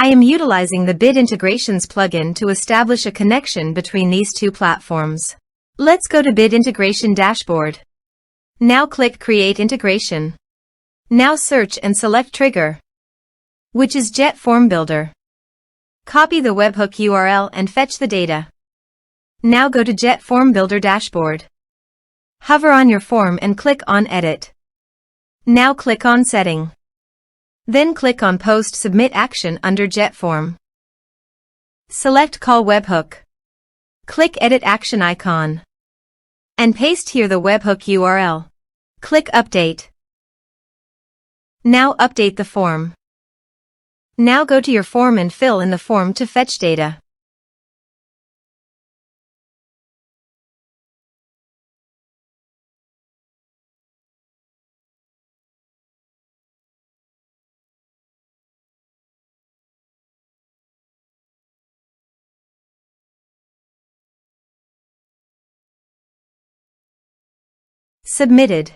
I am utilizing the Bit Integrations plugin to establish a connection between these two platforms. Let's go to Bit Integration Dashboard. Now click Create Integration. Now search and select Trigger, which is JetFormBuilder. Copy the webhook URL and fetch the data. Now go to JetFormBuilder Dashboard. Hover on your form and click on Edit. Now click on Setting. Then click on Post Submit Action under JetForm. Select Call Webhook. Click Edit Action icon. And paste here the webhook URL. Click Update. Now update the form. Now go to your form and fill in the form to fetch data. Submitted.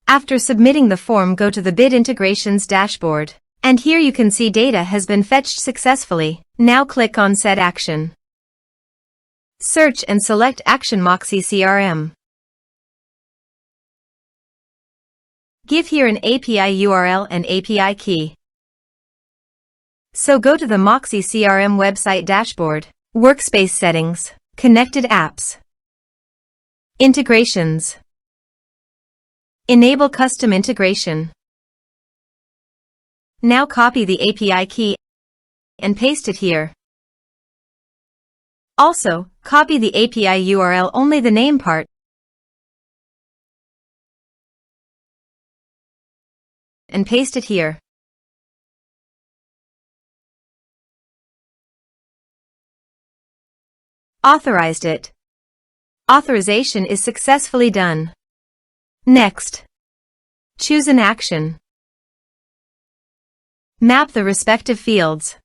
After submitting the form, go to the Bit Integrations dashboard. And here you can see data has been fetched successfully. Now click on Set Action. Search and select Action Moxie CRM. Give here an API URL and API key. So go to the Moxie CRM website dashboard, Workspace Settings, Connected Apps, Integrations. Enable Custom Integration. Now copy the API key and paste it here. Also, copy the API URL, only the name part, and paste it here. Authorized it. Authorization is successfully done. Next, choose an action. Map the respective fields.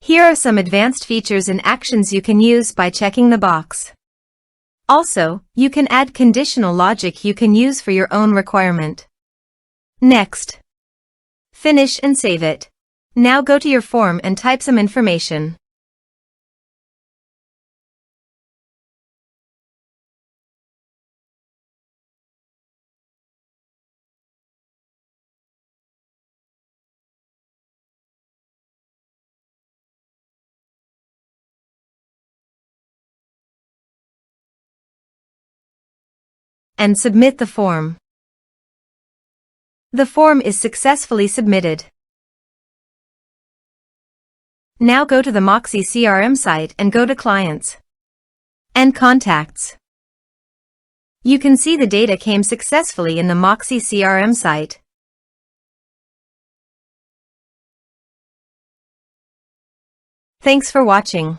Here are some advanced features and actions you can use by checking the box. Also, you can add conditional logic you can use for your own requirement. Next, finish and save it. Now go to your form and type some information. And submit the form. The form is successfully submitted. Now go to the Moxie CRM site and go to Clients and Contacts. You can see the data came successfully in the Moxie CRM site. Thanks for watching.